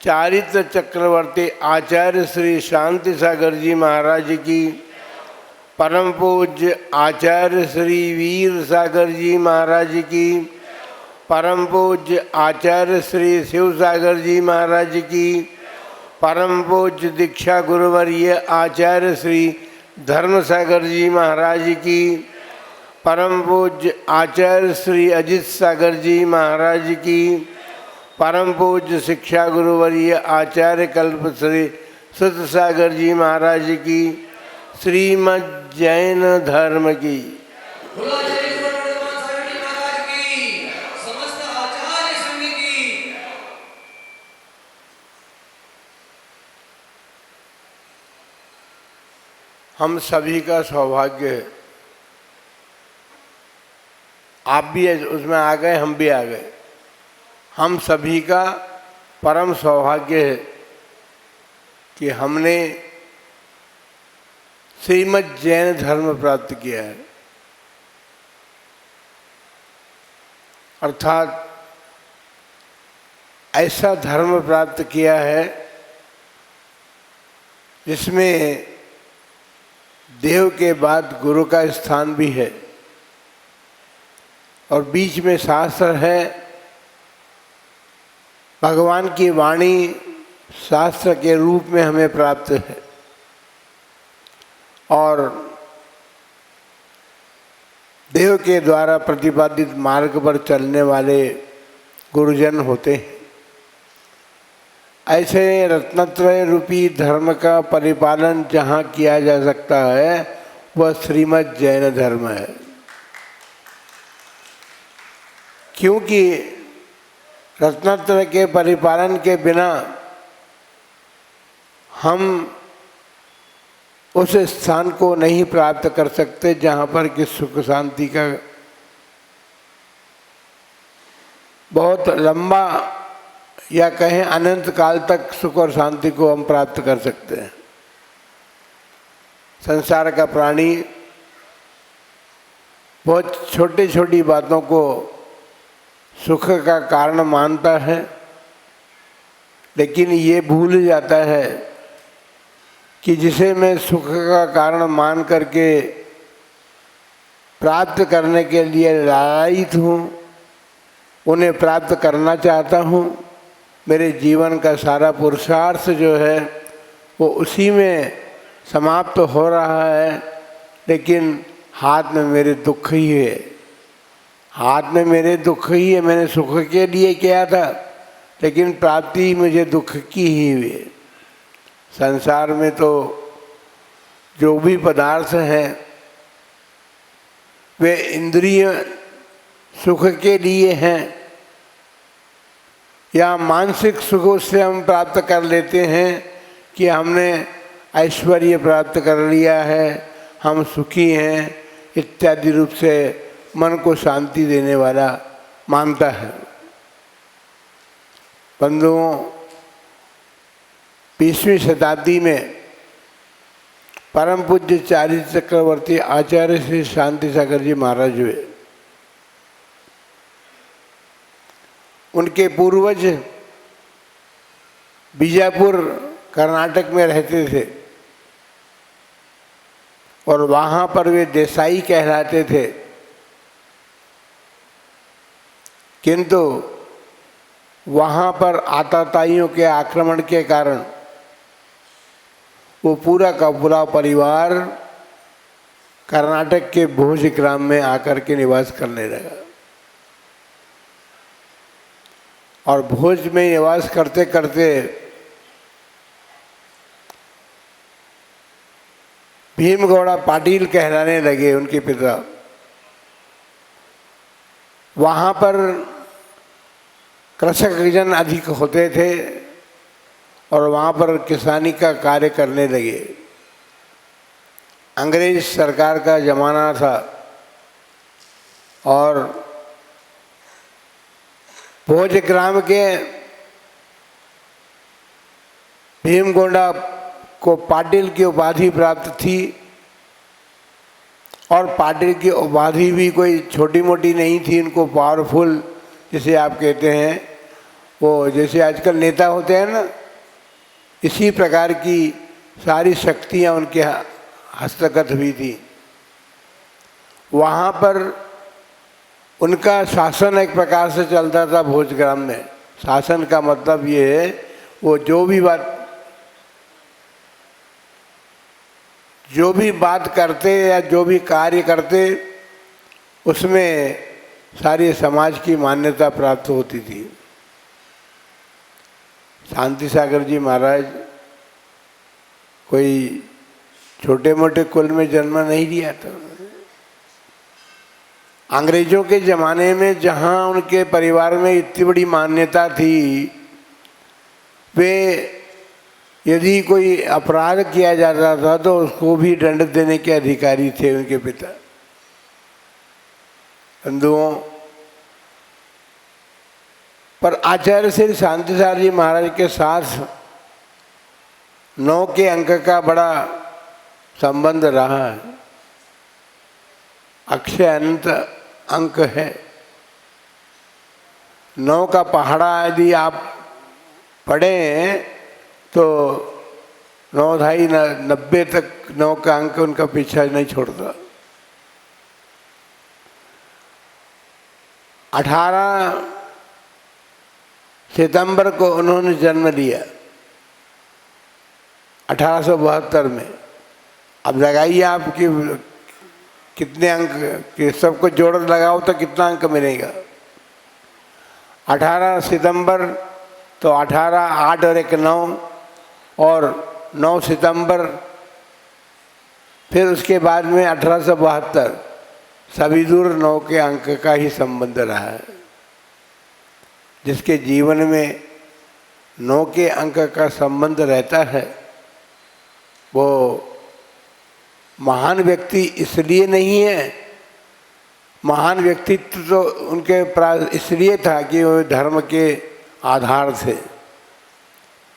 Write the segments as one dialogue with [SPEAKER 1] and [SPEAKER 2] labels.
[SPEAKER 1] चारित्र चक्रवर्ती आचार्य श्री शांति सागर जी महाराज की, परम पूज्य आचार्य श्री वीर सागर जी महाराज की, परम पूज्य आचार्य श्री शिव सागर जी महाराज की, परम पूज्य दीक्षा गुरुवर्य आचार्य श्री धर्म सागर जी महाराज की, परम पूज्य आचार्य श्री अजित सागर जी महाराज की, परम पूज्य शिक्षा गुरुवर्य आचार्य कल्प श्री सुत सागर जी महाराज की, श्रीमद् जैन धर्म की। हम सभी का सौभाग्य है, आप भी उसमें आ गए, हम भी आ गए, हम सभी का परम सौभाग्य है कि हमने श्रीमद् जैन धर्म प्राप्त किया है। अर्थात ऐसा धर्म प्राप्त किया है जिसमें देव के बाद गुरु का स्थान भी है और बीच में शास्त्र है। भगवान की वाणी शास्त्र के रूप में हमें प्राप्त है और देव के द्वारा प्रतिपादित मार्ग पर चलने वाले गुरुजन होते हैं। ऐसे रत्नत्रय रूपी धर्म का परिपालन जहाँ किया जा सकता है वह श्रीमद् जैन धर्म है, क्योंकि रत्नत्रय के परिपालन के बिना हम उस स्थान को नहीं प्राप्त कर सकते जहाँ पर कि सुख शांति का बहुत लंबा या कहें अनंत काल तक सुख और शांति को हम प्राप्त कर सकते हैं। संसार का प्राणी बहुत छोटी छोटी बातों को सुख का कारण मानता है, लेकिन ये भूल जाता है कि जिसे मैं सुख का कारण मान करके प्राप्त करने के लिए लालायित हूँ, उन्हें प्राप्त करना चाहता हूँ। मेरे जीवन का सारा पुरुषार्थ जो है वो उसी में समाप्त हो रहा है, लेकिन हाथ में मेरे दुख ही है, हाथ में मेरे दुख ही है। मैंने सुख के लिए किया था, लेकिन प्राप्ति मुझे दुख की ही हुई है। संसार में तो जो भी पदार्थ हैं वे इंद्रिय सुख के लिए हैं या मानसिक सुख उससे हम प्राप्त कर लेते हैं कि हमने ऐश्वर्य प्राप्त कर लिया है, हम सुखी हैं इत्यादि रूप से मन को शांति देने वाला मानता है। बंधुओं, 20वीं शताब्दी में परम पूज्य चारित्र चक्रवर्ती आचार्य श्री शांति सागर जी महाराज हुए। उनके पूर्वज बीजापुर कर्नाटक में रहते थे और वहाँ पर वे देसाई कहलाते थे, किंतु वहाँ पर आताताइयों के आक्रमण के कारण वो पूरा का पूरा परिवार कर्नाटक के भोज ग्राम में आकर के निवास करने लगा और भोज में निवास करते करते भीमगौड़ा पाटिल कहलाने लगे उनके पिता। वहाँ पर कृषक जन अधिक होते थे और वहाँ पर किसानी का कार्य करने लगे। अंग्रेज सरकार का ज़माना था और भोजग्राम के भीमगौड़ा को पाटिल की उपाधि प्राप्त थी और पाटिल की उपाधि भी कोई छोटी मोटी नहीं थी, इनको पावरफुल जिसे आप कहते हैं, वो जैसे आजकल नेता होते हैं ना, इसी प्रकार की सारी शक्तियाँ उनके हस्तगत हुई थी। वहाँ पर उनका शासन एक प्रकार से चलता था भोजग्राम में। शासन का मतलब ये है, वो जो भी बात करते या जो भी कार्य करते, उसमें सारी समाज की मान्यता प्राप्त होती थी। शांति सागर जी महाराज कोई छोटे मोटे कुल में जन्म नहीं लिया था। अंग्रेजों के ज़माने में जहाँ उनके परिवार में इतनी बड़ी मान्यता थी, वे यदि कोई अपराध किया जाता था तो उसको भी दंड देने के अधिकारी थे उनके पिता। बंधुओं, पर आचार्य श्री शांति सागर जी महाराज के साथ 9 के अंक का बड़ा संबंध रहा है। अक्षय अनंत अंक है। 9 का पहाड़ा यदि आप पढ़ें तो 9 ढाई 90 तक 9 का अंक उनका पीछा नहीं छोड़ता। 18 सितंबर को उन्होंने जन्म लिया 1872 में। अब लगाइए आप कि कितने अंक कि सबको जोड़ लगाओ तो कितना अंक मिलेगा। 18 सितंबर तो 18, 8 और 1 9, और 9 सितंबर, फिर उसके बाद में 1872, सभी दूर 9 के अंक का ही संबंध रहा है। जिसके जीवन में 9 के अंक का संबंध रहता है, वो महान व्यक्ति इसलिए नहीं है। महान व्यक्तित्व तो उनके इसलिए था कि वो धर्म के आधार थे,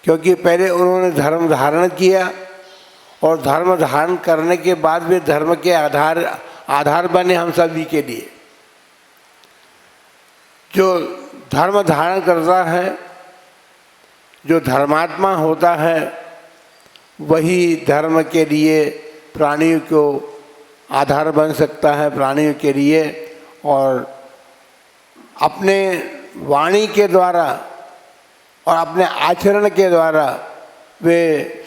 [SPEAKER 1] क्योंकि पहले उन्होंने धर्म धारण किया और धर्म धारण करने के बाद वे धर्म के आधार बने हम सभी के लिए। जो धर्म धारण करता है, जो धर्मात्मा होता है, वही धर्म के लिए प्राणियों को आधार बन सकता है, प्राणियों के लिए, और अपने वाणी के द्वारा और अपने आचरण के द्वारा वे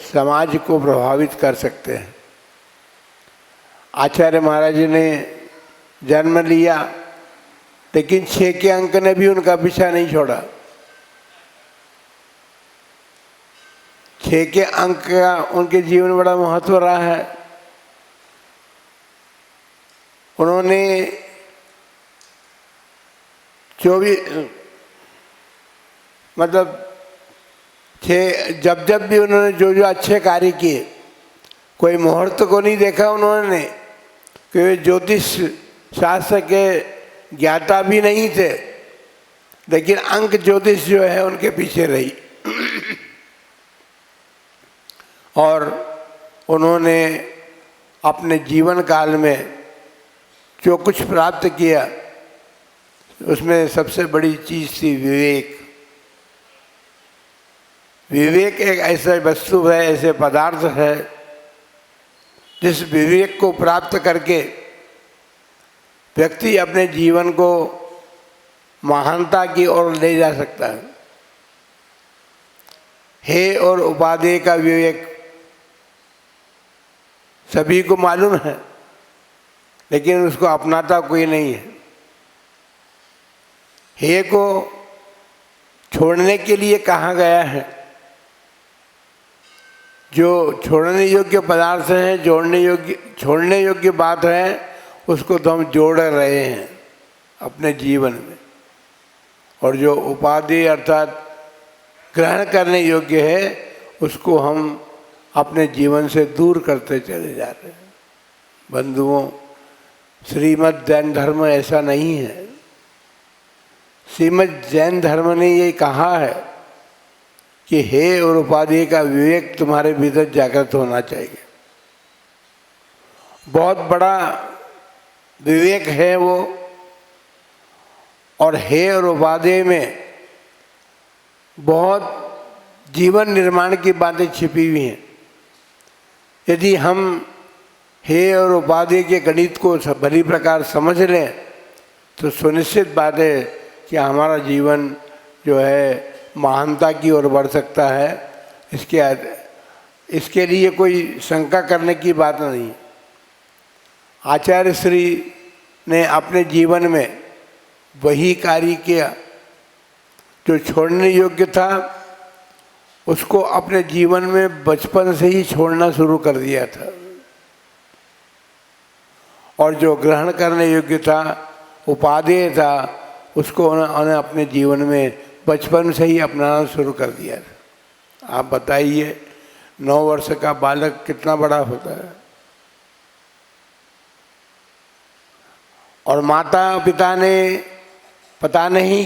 [SPEAKER 1] समाज को प्रभावित कर सकते हैं। आचार्य महाराज ने जन्म लिया, लेकिन 6 के अंक ने भी उनका पीछा नहीं छोड़ा। 6 के अंक का उनके जीवन में बड़ा महत्व रहा है। उन्होंने 24 मतलब 6 जब भी उन्होंने जो अच्छे कार्य किए, कोई मुहूर्त को नहीं देखा उन्होंने, कि वे ज्योतिष शास्त्र के ज्ञाता भी नहीं थे, लेकिन अंक ज्योतिष जो है उनके पीछे रही। और उन्होंने अपने जीवन काल में जो कुछ प्राप्त किया, उसमें सबसे बड़ी चीज़ थी विवेक। विवेक एक ऐसा वस्तु है, ऐसे पदार्थ है, जिस विवेक को प्राप्त करके व्यक्ति अपने जीवन को महानता की ओर ले जा सकता है। हे और उपादेय का विवेक सभी को मालूम है, लेकिन उसको अपनाता कोई नहीं है। हे को छोड़ने के लिए कहा गया है। जो छोड़ने योग्य पदार्थ हैं, छोड़ने योग्य बात है, उसको तो हम जोड़ रहे हैं अपने जीवन में। और जो उपाधि अर्थात ग्रहण करने योग्य है, उसको हम अपने जीवन से दूर करते चले जा रहे हैं। बंधुओं, श्रीमद् जैन धर्म ऐसा नहीं है। श्रीमद् जैन धर्म ने ये कहा है कि हे और उपाधि का विवेक तुम्हारे भीतर जागृत होना चाहिए। बहुत बड़ा विवेक है वो। और हे और उपाधि में बहुत जीवन निर्माण की बातें छिपी हुई हैं। यदि हम हे और उपाधि के गणित को भली प्रकार समझ लें तो सुनिश्चित बात है कि हमारा जीवन जो है महानता की ओर बढ़ सकता है। इसके लिए कोई शंका करने की बात नहीं। आचार्य श्री ने अपने जीवन में वही कार्य किया जो छोड़ने योग्य था, उसको अपने जीवन में बचपन से ही छोड़ना शुरू कर दिया था, और जो ग्रहण करने योग्य था, उपादेय था, उसको उन्होंने अपने जीवन में बचपन से ही अपनाना शुरू कर दिया था। आप बताइए 9 वर्ष का बालक कितना बड़ा होता है, और माता पिता ने पता नहीं